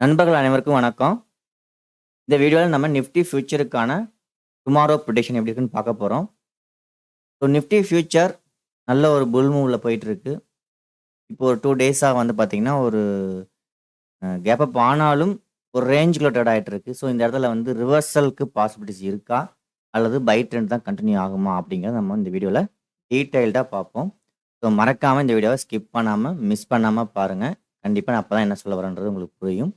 நண்பர்கள் அனைவருக்கும் வணக்கம். இந்த வீடியோல நம்ம நிஃப்டி ஃபியூச்சருக்கான டுமாரோ ப்ரிடிக்ஷன் எப்படி இருக்குன்னு பார்க்க போறோம். ஸோ நிஃப்டி ஃபியூச்சர் நல்ல ஒரு புல் மூவ்ல போயிட்டு இருக்கு. இப்போ ஒரு 2 டேஸா வந்து பார்த்தீங்கன்னா, ஒரு கேப் அப் ஆனாலும் ஒரு ரேஞ்சுக்குள்ள ட்ரேட் ஆயிட்டு இருக்கு. ஸோ இந்த இடத்துல வந்து ரிவர்சலுக்கு பாசிபிலிட்டிஸ் இருக்கா? அல்லது பை ட்ரெண்ட் தான் கன்டின்யூ ஆகுமா? அப்படிங்கிறத நம்ம இந்த வீடியோல டீட்டெயில்டா பார்ப்போம். ஸோ மறக்காம இந்த வீடியோவ ஸ்கிப் பண்ணாம, மிஸ் பண்ணாம பாருங்க. கண்டிப்பா நான் அப்பதான் என்ன சொல்ல வரேன்றது உங்களுக்கு புரியும்.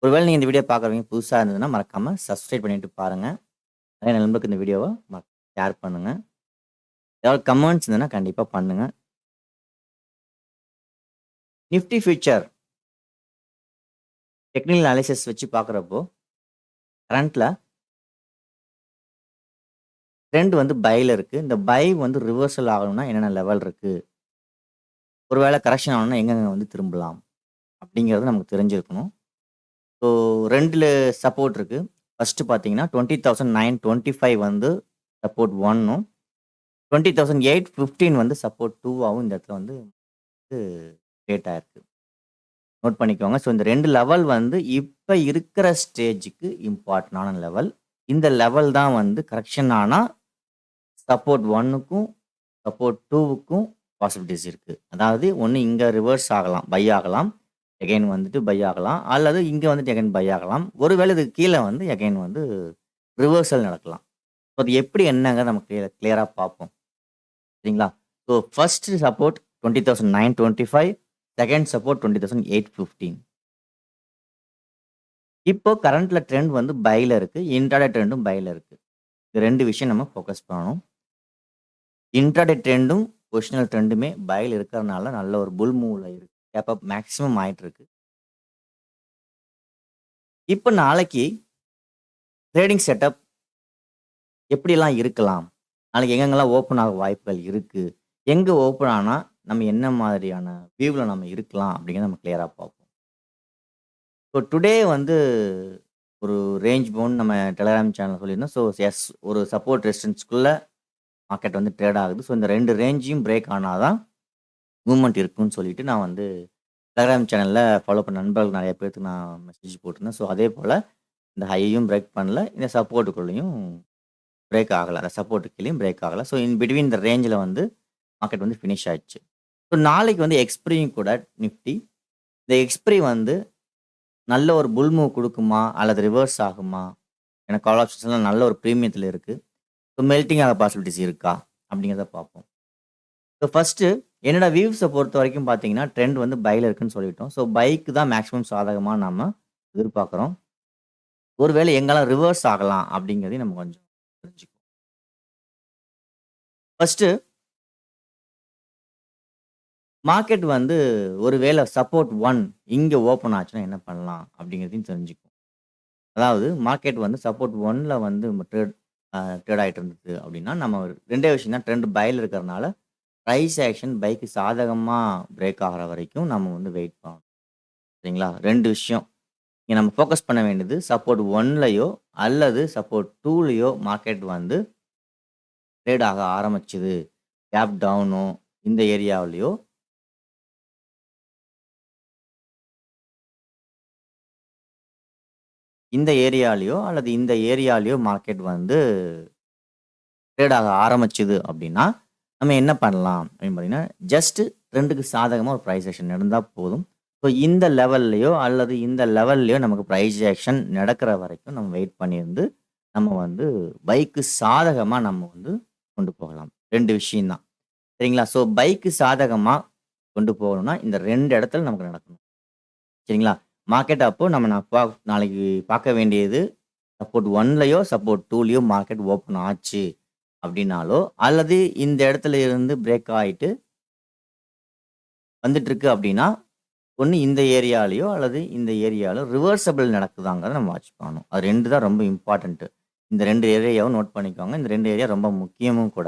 ஒருவேளை நீங்க இந்த வீடியோ பார்க்குறவங்க புதுசா இருந்ததுன்னா, மறக்காம சப்ஸ்கிரைப் பண்ணிட்டு பாருங்க. நிறைய நண்பருக்கு இந்த வீடியோவ ஷேர் பண்ணுங்க. ஏதாவது கமெண்ட்ஸ் இருந்ததுன்னா கண்டிப்பா பண்ணுங்க. நிஃப்டி ஃபியூச்சர் டெக்னிக்கல் அனாலிசிஸ் வச்சு பார்க்குறப்போ, கரண்ட்ல ட்ரெண்ட் வந்து பைல இருக்கு. இந்த பை வந்து ரிவர்சல் ஆகணும்னா என்னென்ன லெவல் இருக்கு? ஒருவேளை கரெக்ஷன் ஆகணும்னா எங்கெங்க வந்து திரும்பலாம்? அப்படிங்கிறது நமக்கு தெரிஞ்சிருக்கணும். ஸோ 2ல சப்போர்ட் இருக்கு. ஃபர்ஸ்ட் பார்த்தீங்கன்னா 20,925 வந்து சப்போர்ட் 1ம், 20,815 வந்து சப்போர்ட் 2ஆவும் இந்த இடத்துல வந்து கிரியேட் ஆயிருக்கு. நோட் பண்ணிக்கோங்க. ஸோ இந்த 2 லெவல் வந்து இப்ப இருக்கிற ஸ்டேஜ்க்கு இம்பார்ட்டன்டான லெவல். இந்த லெவல் தான் வந்து கரெக்ஷன் ஆனா சப்போர்ட் 1க்கும், சப்போர்ட் 2க்கும் பாசிபிலிட்டீஸ் இருக்கு. அதாவது ஒண்ணு இங்க ரிவர்ஸ் ஆகலாம், பை ஆகலாம். அகைன் வந்துட்டு பை ஆகலாம். அல்லது இங்க வந்துட்டு அகைன் பை ஆகலாம். ஒருவேளை இதுக்கு கீழ வந்து அகைன் வந்து ரிவர்சல் நடக்கலாம். ஸோ அது எப்படி என்னங்கிறத நம்ம கிளியரா பார்ப்போம். சரிங்களா? So first support 20,925, second support 20,815. இப்போ கரண்ட்ல ட்ரெண்ட் வந்து பைல இருக்கு. இன்ட்ராடே ட்ரெண்டும் பைல இருக்கு. இந்த 2 விஷயம் நம்ம ஃபோக்கஸ் பண்ணணும். இன்ட்ராடே ட்ரெண்டும், பொசிஷனல் ட்ரெண்டுமே பைல இருக்கிறனால நல்ல ஒரு புல் மூவ்ல இருக்கு. கேப் அப் மேக்ஸிமம் ஆயிட்டு இருக்கு. இப்ப நாளைக்கு ட்ரேடிங் செட்டப் எப்படிலாம் இருக்கலாம்? நாளைக்கு எங்கெங்கலாம் ஓப்பன் ஆக வாய்ப்புகள் இருக்கு? எங்க ஓப்பன் ஆனா நம்ம என்ன மாதிரியான வியூல நம்ம இருக்கலாம்? அப்படிங்கிறத நம்ம கிளியரா பார்ப்போம். ஸோ டுடே வந்து ஒரு ரேஞ்ச் பவுண்ட் நம்ம டெலகிராம் சேனல்ல சொல்லியிருந்தோம். ஸோ எஸ், ஒரு சப்போர்ட் ரெசிஸ்டன்ஸ்க்குள்ள மார்க்கெட் வந்து ட்ரேட் ஆகுது. ஸோ இந்த 2 ரேஞ்சையும் பிரேக் ஆனா தான் மூவ்மெண்ட் இருக்குன்னு சொல்லிட்டு நான் வந்து டெலகிராம் சேனல்ல ஃபாலோ பண்ண நண்பர்கள் நெறைய பேருக்கு நான் மெசேஜ் போட்டிருந்தேன். ஸோ அதே போல இந்த ஹையையும் பிரேக் பண்ணல. இந்த சப்போர்ட்டுக்குள்ளயும் பிரேக் ஆகல. அந்த சப்போர்ட்டுக்கு கீழயும் பிரேக் ஆகல. ஸோ இன் பிட்வீன் இந்த ரேஞ்சில வந்து மார்க்கெட் வந்து ஃபினிஷ் ஆயிடுச்சு. ஸோ நாளைக்கு வந்து எக்ஸ்பிரியும் கூட நிஃப்டி. இந்த எக்ஸ்பிரி வந்து நல்ல ஒரு புல் மூவ் குடுக்குமா? அல்லது ரிவர்ஸ் ஆகுமா? ஏன்னா கால் ஆப்ஷன்ஸ்லாம் நல்ல ஒரு பிரீமியத்தில இருக்கு. ஸோ மெல்டிங் ஆக பாசிபிலிட்டீஸ் இருக்கா? அப்படிங்கிறத பார்ப்போம். ஸோ ஃபர்ஸ்ட்டு என்னோட வியூஸ பொறுத்தவரைக்கும் பார்த்தீங்கன்னா, ட்ரெண்ட் வந்து பைல இருக்குன்னு சொல்லிட்டோம். ஸோ பைக்கு தான் மேக்ஸிமம் சாதகமா நாம எதிர்பார்க்குறோம். ஒருவேளை எங்கெல்லாம் ரிவர்ஸ் ஆகலாம் அப்படிங்கிறதையும் நம்ம கொஞ்சம் தெரிஞ்சுக்குவோம். ஃபர்ஸ்ட்டு மார்க்கெட் வந்து ஒருவேளை சப்போர்ட் 1 இங்க ஓப்பன் ஆச்சுன்னா என்ன பண்ணலாம்? அப்படிங்கிறதையும் தெரிஞ்சுக்குவோம். அதாவது மார்க்கெட் வந்து சப்போர்ட் 1ல வந்து ட்ரேட் ஆயிட்டு இருந்தது அப்படின்னா, நம்ம 2டே விஷயம் தான், ட்ரெண்ட் பைல இருக்கிறனால பிரைஸ் ஆக்ஷன் பைக்கு சாதகமா பிரேக் ஆகுற வரைக்கும் நம்ம வந்து வெயிட் பண்ணணும். சரிங்களா? 2 விஷயம். இங்க நம்ம ஃபோக்கஸ் பண்ண வேண்டியது சப்போர்ட் 1லயோ அல்லது சப்போர்ட் 2லயோ மார்க்கெட் வந்து ட்ரேட் ஆக ஆரம்பிச்சது. கேப் டவுனோ இந்த ஏரியாவுலயோ இந்த ஏரியாலயோ அல்லது இந்த ஏரியாலயோ மார்க்கெட் வந்து ட்ரேட் ஆக ஆரம்பிச்சது அப்படின்னா, நம்ம என்ன பண்ணலாம் அப்படின்னு பார்த்தீங்கன்னா, ஜஸ்ட் ட்ரெண்டுக்கு சாதகமா ஒரு பிரைஸ் ஆக்ஷன் நடந்தா போதும். ஸோ இந்த லெவல்லயோ அல்லது இந்த லெவல்லயோ நமக்கு பிரைஸ் ஆக்ஷன் நடக்கிற வரைக்கும் நம்ம வெயிட் பண்ணியிருந்து, நம்ம வந்து பைக்கு சாதகமா நம்ம வந்து கொண்டு போகலாம். 2 விஷயம் தான். சரிங்களா? ஸோ பைக்கு சாதகமா கொண்டு போகணும்னா, இந்த 2 இடத்துல நமக்கு நடக்கணும். சரிங்களா? மார்க்கெட் அப்போ நாளைக்கு பார்க்க வேண்டியது சப்போர்ட் 1லயோ, சப்போர்ட் 2லயோ மார்க்கெட் ஓப்பன் ஆச்சு அப்படின்னாலோ, அல்லது இந்த இடத்துல இருந்து பிரேக் ஆயிட்டு வந்துட்டு இருக்கு அப்படின்னா, ஒண்ணு இந்த ஏரியாலயோ அல்லது இந்த ஏரியால ரிவர்சபிள் நடக்குதாங்கிறத நம்ம வாட்ச் பண்ணணும். அது 2 தான் ரொம்ப இம்பார்ட்டன்ட். இந்த 2 ஏரியாவும் நோட் பண்ணிக்கோங்க. இந்த 2 ஏரியா ரொம்ப முக்கியமும் கூட.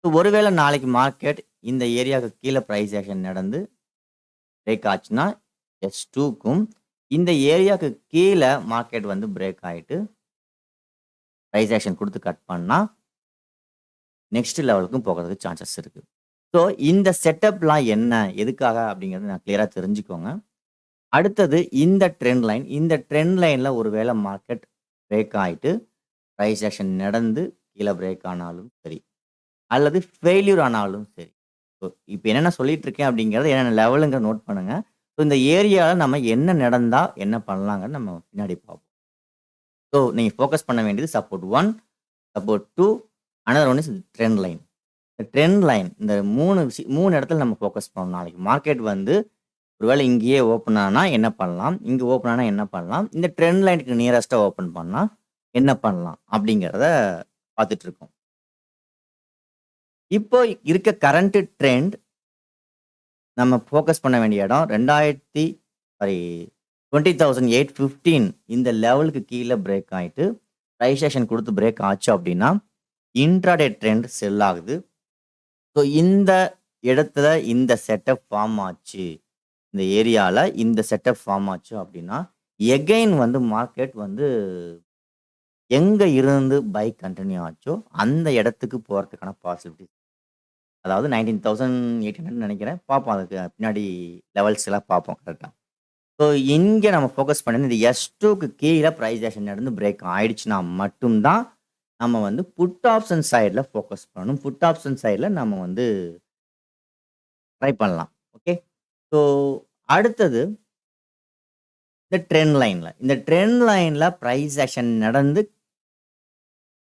ஒருவேளை நாளைக்கு மார்க்கெட் இந்த ஏரியாவுக்கு கீழ பிரைஸ் ஆக்ஷன் நடந்து பிரேக் ஆச்சுன்னா, S2க்கும் இந்த ஏரியாவுக்கு கீழ மார்க்கெட் வந்து பிரேக் ஆயிட்டு பிரைஸ் ஆக்ஷன் குடுத்து கட் பண்ணா, நெக்ஸ்ட் லெவலுக்கும் போகறதுக்கு சான்சஸ் இருக்கு. ஸோ இந்த செட்டப்லாம் என்ன? எதுக்காக? அப்படிங்கிறத நான் கிளியரா தெரிஞ்சுக்கோங்க. அடுத்தது இந்த ட்ரெண்ட் லைன்ல ஒருவேளை மார்க்கெட் பிரேக் ஆயிட்டு பிரைஸ் ஆக்ஷன் நடந்து கீழ பிரேக் ஆனாலும் சரி, அல்லது ஃபெயில்யூர் ஆனாலும் சரி. ஸோ இப்ப என்னென்ன சொல்லிட்டு இருக்கேன் அப்படிங்கிறத என்னென்ன லெவலுங்கிறத நோட் பண்ணுங்க. ஸோ இந்த ஏரியால நம்ம என்ன நடந்தா என்ன பண்ணலாங்கன்னு நம்ம பின்னாடி பார்ப்போம். ஸோ நீங்க ஃபோக்கஸ் பண்ண வேண்டியது support 1, support 2, another one is trend line. இந்த ட்ரெண்ட் லைன் இந்த 3 இடத்துல நம்ம ஃபோக்கஸ் பண்ணணும். நாளைக்கு மார்க்கெட் வந்து ஒருவேளை இங்கேயே ஓப்பன் ஆனா என்ன பண்ணலாம்? இங்க ஓப்பன் ஆனா என்ன பண்ணலாம்? இந்த ட்ரெண்ட் லைனுக்கு நியரஸ்ட்டா ஓப்பன் பண்ணா என்ன பண்ணலாம்? அப்படிங்கிறத பார்த்துட்டு இருக்கோம். இப்போ இருக்க கரண்ட் ட்ரெண்ட் நம்ம ஃபோக்கஸ் பண்ண வேண்டிய இடம் 20,815 இந்த லெவலுக்கு கீழ பிரேக் ஆயிட்டு பிரைஸ் ஆக்ஷன் குடுத்து பிரேக் ஆச்சு அப்படின்னா, இன்ட்ராடே ட்ரெண்ட் செல் ஆகுது. ஸோ இந்த இடத்துல இந்த செட்டப் ஃபார்ம் ஆச்சு. இந்த ஏரியால இந்த செட்டப் ஃபார்ம் ஆச்சு அப்படின்னா, எகைன் வந்து மார்க்கெட் வந்து எங்க இருந்து பை கன்டின்யூ ஆச்சோ, அந்த இடத்துக்கு போறதுக்கான பாசிபிலிட்டி. அதாவது 19,800 நினைக்கிறேன். பார்ப்போம் அதுக்கு பின்னாடி லெவல்ஸ் எல்லாம் பார்ப்போம் கரெக்ட்டா. ஸோ இங்க நம்ம ஃபோக்கஸ் பண்ணது இந்த S2க்கு கீழ பிரைஸ் ஆக்ஷன் நடந்து பிரேக் ஆயிடுச்சுன்னா மட்டும் தான், நம்ம வந்து புட் ஆப்ஷன் சைட்ல ஃபோக்கஸ் பண்ணணும். புட் ஆப்ஷன் சைட்ல நம்ம வந்து ட்ரை பண்ணலாம். ஓகே. ஸோ அடுத்தது இந்த ட்ரெண்ட் லைன்ல பிரைஸ் ஆக்ஷன் நடந்து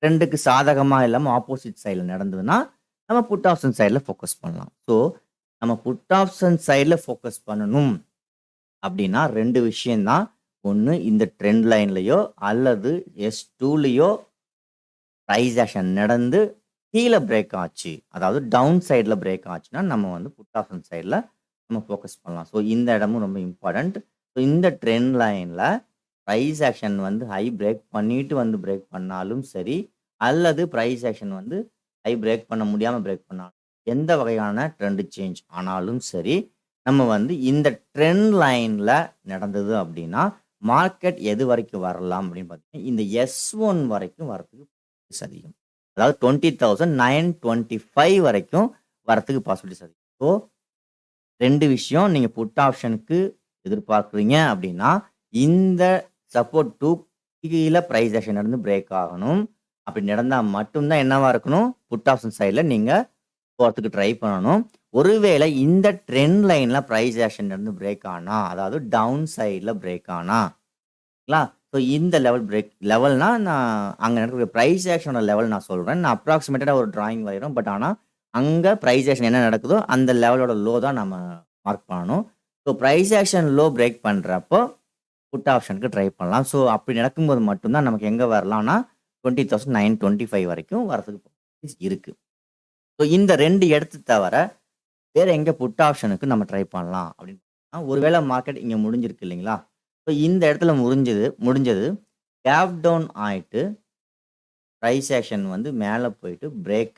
ட்ரெண்டுக்கு சாதகமா இல்லாம ஆப்போசிட் சைட்ல நடந்ததுன்னா, நம்ம புட் ஆப்ஷன் சைட்ல ஃபோக்கஸ் பண்ணலாம். ஸோ நம்ம புட் ஆப்ஷன் சைட்ல ஃபோக்கஸ் பண்ணணும் அப்படின்னா 2 விஷயம் தான். ஒண்ணு இந்த ட்ரெண்ட் லைன்லயோ அல்லது S2லயோ பிரைஸ் ஆக்ஷன் நடந்து கீழ பிரேக் ஆச்சு. அதாவது டவுன் சைட்ல பிரேக் ஆச்சுன்னா, நம்ம வந்து புட் ஆப்ஷன் சைட்ல நம்ம ஃபோக்கஸ் பண்ணலாம். ஸோ இந்த இடமும் ரொம்ப இம்பார்ட்டன்ட். ஸோ இந்த ட்ரெண்ட் லைன்ல பிரைஸ் ஆக்ஷன் வந்து ஹை பிரேக் பண்ணிட்டு வந்து பிரேக் பண்ணாலும் சரி, அல்லது பிரைஸ் ஆக்ஷன் வந்து ஹை பிரேக் பண்ண முடியாம பிரேக் பண்ணாலும், எந்த வகையான ட்ரெண்ட் சேஞ்ச் ஆனாலும் சரி, நம்ம வந்து இந்த ட்ரெண்ட் லைன்ல நடந்தது அப்படின்னா, மார்க்கெட் எது வரைக்கும் வரலாம் அப்படின்னு பார்த்தீங்கன்னா, இந்த S1 வரைக்கும் வரதுக்கு அதிகம். அதாவது 20,925 வரைக்கும் வரதுக்கு பாசிபிலிட்டிஸ் அதிகம். ஸோ 2 விஷயம் நீங்க புட் ஆப்ஷனுக்கு எதிர்பார்க்குறீங்க அப்படின்னா, இந்த சப்போர்ட் 2 கீழ பிரைஸ் ஆக்ஷன் நடந்து பிரேக் ஆகணும். அப்படி நடந்தா மட்டும் தான் என்னவா இருக்கணும், புட் ஆப்ஷன் சைட்ல நீங்க போறதுக்கு ட்ரை பண்ணணும். ஒருவேளை இந்த ட்ரெண்ட் லைன்ல பிரைஸ் ஆக்ஷன் நடந்து பிரேக் ஆனா, அதாவது டவுன் சைட்ல பிரேக் ஆனா, ங்களா? ஸோ இந்த லெவல்னா நான் அங்க நடக்கக்கூடிய பிரைஸ் ஆக்ஷனோட லெவல் நான் சொல்றேன். நான் அப்ராக்ஸிமேட்டடா ஒரு டிராயிங் வரையிறோம். பட் ஆனா, அங்க பிரைஸ் ஆக்ஷன் என்ன நடக்குதோ, அந்த லெவலோட லோ தான் நம்ம மார்க் பண்ணணும். So price action low break பண்றப்போ, புட் ஆப்ஷனுக்கு ட்ரை பண்ணலாம். ஸோ அப்படி நடக்கும்போது மட்டும் தான் நமக்கு எங்க வரலாம்னா, 20,925 வரைக்கும் வரதுக்கு இருக்கு. ஸோ இந்த 2 இடத்த தவிர, வேற எங்க புட் ஆப்ஷனுக்கு நம்ம ட்ரை பண்ணலாம் அப்படின்னு பார்த்தீங்கன்னா, ஒருவேளை மார்க்கெட் இங்க முடிஞ்சிருக்கு இல்லைங்களா? ஸோ இந்த இடத்துல முடிஞ்சது கேப் டவுன் ஆயிட்டு, பிரைஸ் ஆக்ஷன் வந்து மேல போயிட்டு பிரேக்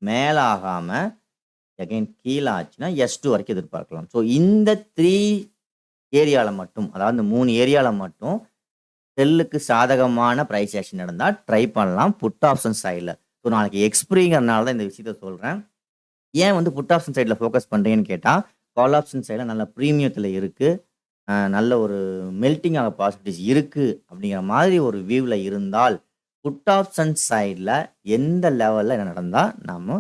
மேல ஆகாம அகைன் கீழ ஆச்சுன்னா, S2 வரைக்கும் எதிர்பார்க்கலாம். ஸோ இந்த 3 ஏரியால மட்டும், அதாவது இந்த 3 ஏரியால மட்டும் செல்லுக்கு சாதகமான பிரைஸ் ஆக்ஷன் நடந்தா ட்ரை பண்ணலாம் புட் ஆப்ஷன் சைட்ல. ஸோ நாளைக்கு எக்ஸ்பிரிங்கிறனால தான் இந்த விஷயத்த சொல்றேன். ஏன் வந்து புட் ஆப்ஷன் சைட்ல ஃபோக்கஸ் பண்றீங்கன்னு கேட்டா, கால் ஆப்ஷன் சைட்ல நல்ல பிரீமியத்துல இருக்கு. நல்ல ஒரு மெல்டிங் ஆக பாசிபிலிட்டிஸ் இருக்கு அப்படிங்கிற மாதிரி ஒரு வியூல இருந்தால், புட் ஆப்ஷன் சைட்ல எந்த லெவல்ல என்ன நடந்தா நாம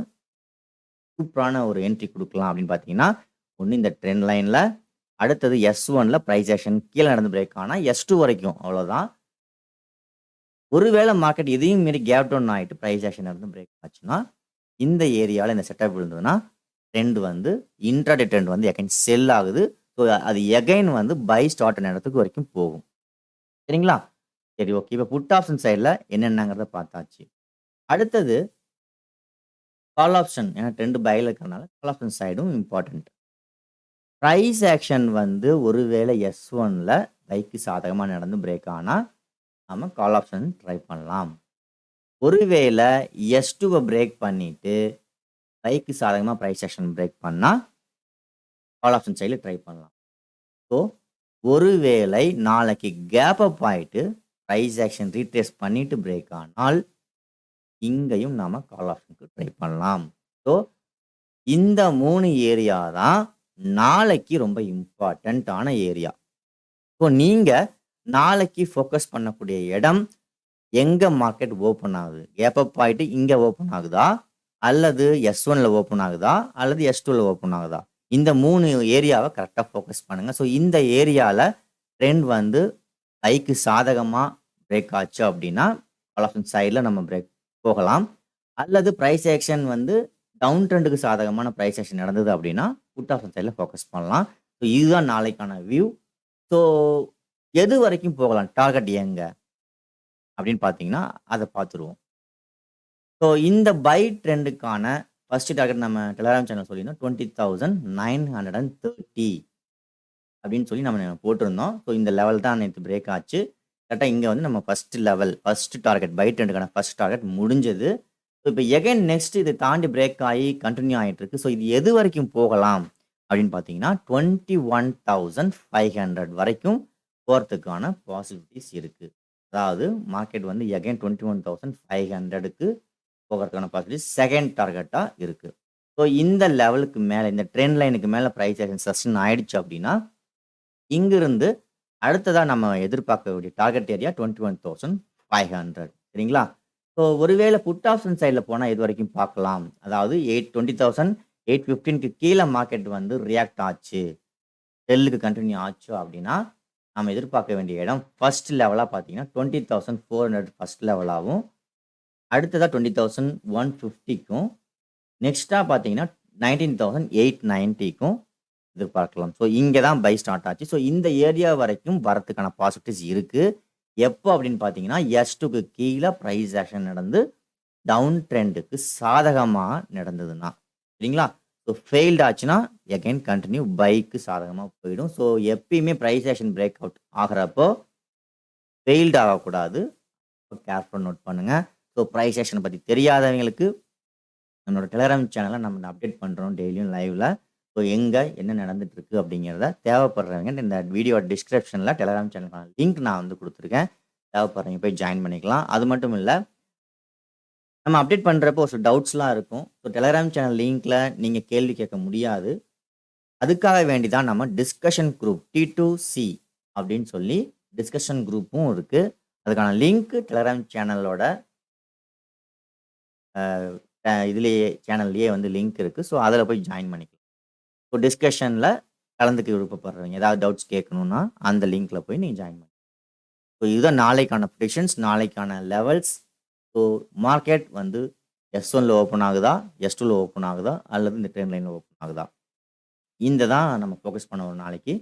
சூப்பரான ஒரு என்ட்ரி குடுக்கலாம் அப்படின்னு பார்த்தீங்கன்னா, ஒண்ணு இந்த ட்ரெண்ட் லைன்ல, அடுத்தது S1ல பிரைஸ் ஆக்ஷன் கீழ நடந்து பிரேக் ஆனா S2 வரைக்கும் அவ்வளோதான். ஒருவேளை மார்க்கெட் இதையும் மீறி கேப் டவுன் ஆயிட்டு பிரைஸ் ஆக்ஷன் நடந்து பிரேக் ஆச்சுன்னா, இந்த ஏரியால இந்த செட்டப் விழுந்ததுன்னா, ட்ரெண்ட் வந்து இன்ட்ராடே ட்ரெண்ட் வந்து அகைன் செல் ஆகுது. ஸோ அது எகைன் வந்து பை ஸ்டார்ட் ஆன இடத்துக்கு வரைக்கும் போகும். சரிங்களா? சரி ஓகே. இப்ப புட் ஆப்ஷன் சைட்ல என்னென்னங்கிறத பார்த்தாச்சு. அடுத்தது கால் ஆப்ஷன். ஏன்னா ட்ரெண்ட் பைல இருக்கிறனால கால் ஆப்ஷன் சைடும் இம்பார்ட்டன்ட். பிரைஸ் ஆக்ஷன் வந்து ஒருவேளை S1ல பைக்கு சாதகமா நடந்து பிரேக் ஆனா, நாம கால் ஆப்ஷன் ட்ரை பண்ணலாம். ஒருவேளை S2வ பிரேக் பண்ணிட்டு, பைக்கு சாதகமா பிரைஸ் ஆக்ஷன் பிரேக் பண்ணா, கால் ஆப்ஷன் சைட்ல ட்ரை பண்ணலாம். ஸோ, ஒருவேளை நாளைக்கு கேப் அப் ஆயிட்டு, பிரைஸ் ஆக்ஷன் ரீட்ரேஸ் பண்ணிட்டு பிரேக் ஆனால், இங்கேயும் நாம கால் ஆப்ஷனுக்கு ட்ரை பண்ணலாம். ஸோ, இந்த 3 ஏரியா தான் நாளைக்கு ரொம்ப இம்பார்ட்டன்ட்டான ஏரியா. ஸோ நீங்க நாளைக்கு ஃபோக்கஸ் பண்ணக்கூடிய இடம் எங்க மார்க்கெட் ஓப்பன் ஆகுது? கேப் அப் ஆயிட்டு இங்க ஓப்பன் ஆகுதா? அல்லது S1ல ஓப்பன் ஆகுதா? அல்லது S2ல ஓப்பன் ஆகுதா? இந்த 3 ஏரியாவ கரெக்ட்டா ஃபோக்கஸ் பண்ணுங்க. ஸோ இந்த ஏரியால ட்ரெண்ட் வந்து பைக்கு சாதகமா பிரேக் ஆச்சு அப்படின்னா, கால் ஆப்ஷன் சைட்ல நம்ம பிரேக் போகலாம். அல்லது பிரைஸ் ஆக்ஷன் வந்து டவுன் ட்ரெண்டுக்கு சாதகமான பிரைஸ் ஆக்ஷன் நடந்தது அப்படின்னா, புட் ஆப்ஷன் சைட்ல ஃபோக்கஸ் பண்ணலாம். ஸோ இதுதான் நாளைக்கான வியூ. ஸோ எது வரைக்கும் போகலாம்? டார்கெட் எங்க? அப்படின்னு பார்த்தீங்கன்னா, அத பார்த்துருவோம். ஸோ இந்த பை ட்ரெண்டுக்கான ஃபர்ஸ்ட் டார்கெட் நம்ம டெலகிராம் சேனல் சொல்லியிருந்தோம். 20,930 அப்படின்னு சொல்லி நம்ம போட்டிருந்தோம். ஸோ இந்த லெவல் தான் நேத்து பிரேக் ஆச்சு. கரெக்ட்டா இங்க வந்து நம்ம first level, first target buy ட்ரெண்டுக்கான ஃபர்ஸ்ட் டார்கெட் முடிஞ்சது. ஸோ இப்ப எகைன் நெக்ஸ்ட் இத தாண்டி பிரேக் ஆயி கன்டின்யூ ஆயிட்டு இருக்கு. ஸோ இது எது வரைக்கும் போகலாம் அப்படின்னு பார்த்தீங்கன்னா, 21,500 வரைக்கும் போறதுக்கான பாசிபிலிட்டீஸ் இருக்கு. அதாவது மார்க்கெட் வந்து எகைன் 21,500க்கு போகறதுக்கான பாசிபிலிட்டீஸ் செகண்ட் டார்கெட்டா இருக்கு. ஸோ இந்த லெவலுக்கு மேல, இந்த ட்ரெண்ட் லைனுக்கு மேல பிரைஸ் ஆக்ஷன் சஸ்டெயின் ஆயிடுச்சு அப்படின்னா, இங்கிருந்து அடுத்ததா நம்ம எதிர்பார்க்கக்கூடிய டார்கெட் ஏரியா 21,500 சரிங்களா? ஸோ ஒருவேளை புட் ஆப்ஷன் சைட்ல போனா எது வரைக்கும் பார்க்கலாம்? அதாவது 20,815க்கு கீழ மார்க்கெட் வந்து ரியாக்ட் ஆச்சு. செல்லுக்கு கன்டின்யூ ஆச்சு அப்படின்னா, நம்ம எதிர்பார்க்க வேண்டிய இடம் ஃபர்ஸ்ட் லெவலா பார்த்தீங்கன்னா, 20,400 ஃபர்ஸ்ட் லெவலாவும், அடுத்ததா 20,150க்கும், நெக்ஸ்ட்டா பார்த்தீங்கன்னா 19,890க்கும் எதிர்பார்க்கலாம். ஸோ இங்க தான் பை ஸ்டார்ட் ஆச்சு. ஸோ இந்த ஏரியா வரைக்கும் வரதுக்கான பாசிபிலிட்டீஸ் இருக்கு. எப்போ அப்படின்னு பார்த்தீங்கன்னா, S2க்கு கீழ பிரைஸ் ஆக்ஷன் நடந்து டவுன் ட்ரெண்டுக்கு சாதகமா நடந்ததுன்னா. சரிங்களா? ஸோ ஃபெயில்ட் ஆச்சுன்னா எகைன் கன்டின்யூ பைக்கு சாதகமா போயிடும். ஸோ எப்பயுமே பிரைஸ் ஆக்ஷன் பிரேக் அவுட் ஆகுறப்போ ஃபெயில்ட் ஆகக்கூடாது. கேர்ஃபுல் நோட் பண்ணுங்க. ஸோ பிரைஸ் ஆக்ஷன பத்தி தெரியாதவங்களுக்கு நம்மளோட டெலகிராம் சேனல்ல நம்ம அப்டேட் பண்றோம் டெய்லியும் லைவ்ல. ஸோ எங்க என்ன நடந்துட்டு இருக்கு அப்படிங்கிறத தேவைப்படுறவங்க இந்த வீடியோ டிஸ்கிரிப்ஷன்ல டெலகிராம் சேனலுக்கான லிங்க் நான் வந்து குடுத்துருக்கேன். தேவைப்படுறவங்க போய் ஜாயின் பண்ணிக்கலாம். அது மட்டும் இல்ல, நம்ம அப்டேட் பண்றப்போ ஒரு சில டவுட்ஸ்லாம் இருக்கும். ஸோ டெலகிராம் சேனல் லிங்க்ல நீங்க கேள்வி கேட்க முடியாது. அதுக்காக வேண்டி தான் நம்ம டிஸ்கஷன் குரூப் T2C அப்படின்னு சொல்லி டிஸ்கஷன் குரூப்பும் இருக்கு. அதுக்கான லிங்க் டெலகிராம் சேனலோட இதுலயே சேனல்லயே வந்து லிங்க் இருக்கு. ஸோ அதில போய் ஜாயின் பண்ணிக்கலாம். ஸோ டிஸ்கஷன்ல கலந்துக்க விருப்பப்படுறவங்க, ஏதாவது டவுட்ஸ் கேட்கணும்னா அந்த லிங்க்ல போய் நீங்க ஜாயின் பண்ணிக்கலாம். ஸோ இதுதான் நாளைக்கான ப்ரெடிக்ஷன்ஸ், நாளைக்கான லெவல்ஸ். ஸோ மார்க்கெட் வந்து S1ல ஓப்பன் ஆகுதா? S2ல ஓப்பன் ஆகுதா? அல்லது இந்த ட்ரெண்ட் லைன்ல ஓப்பன் ஆகுதா? இந்த தான் நம்ம ஃபோக்கஸ் பண்ணுவோம் நாளைக்கு.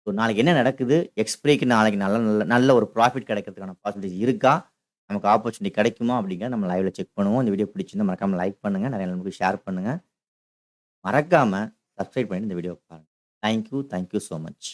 ஸோ நாளைக்கு என்ன நடக்குது? எக்ஸ்பிரிக்கு நாளைக்கு நல்ல நல்ல நல்ல ஒரு ப்ராஃபிட் கிடைக்கிறதுக்கான பாசிபிலிட்டிஸ் இருக்கா? நமக்கு ஆப்பர்ச்சுனிட்டி கிடைக்குமா? அப்படிங்கிறத நம்ம லைவ்ல செக் பண்ணுவோம். இந்த வீடியோ பிடிச்சிருந்தா மறக்காம லைக் பண்ணுங்க. நிறைய நண்பர்களுக்கு ஷேர் பண்ணுங்க. மறக்காம சப்ஸ்கிரைப் பண்ணிட்டு இந்த வீடியோவ பாருங்க. Thank you so much.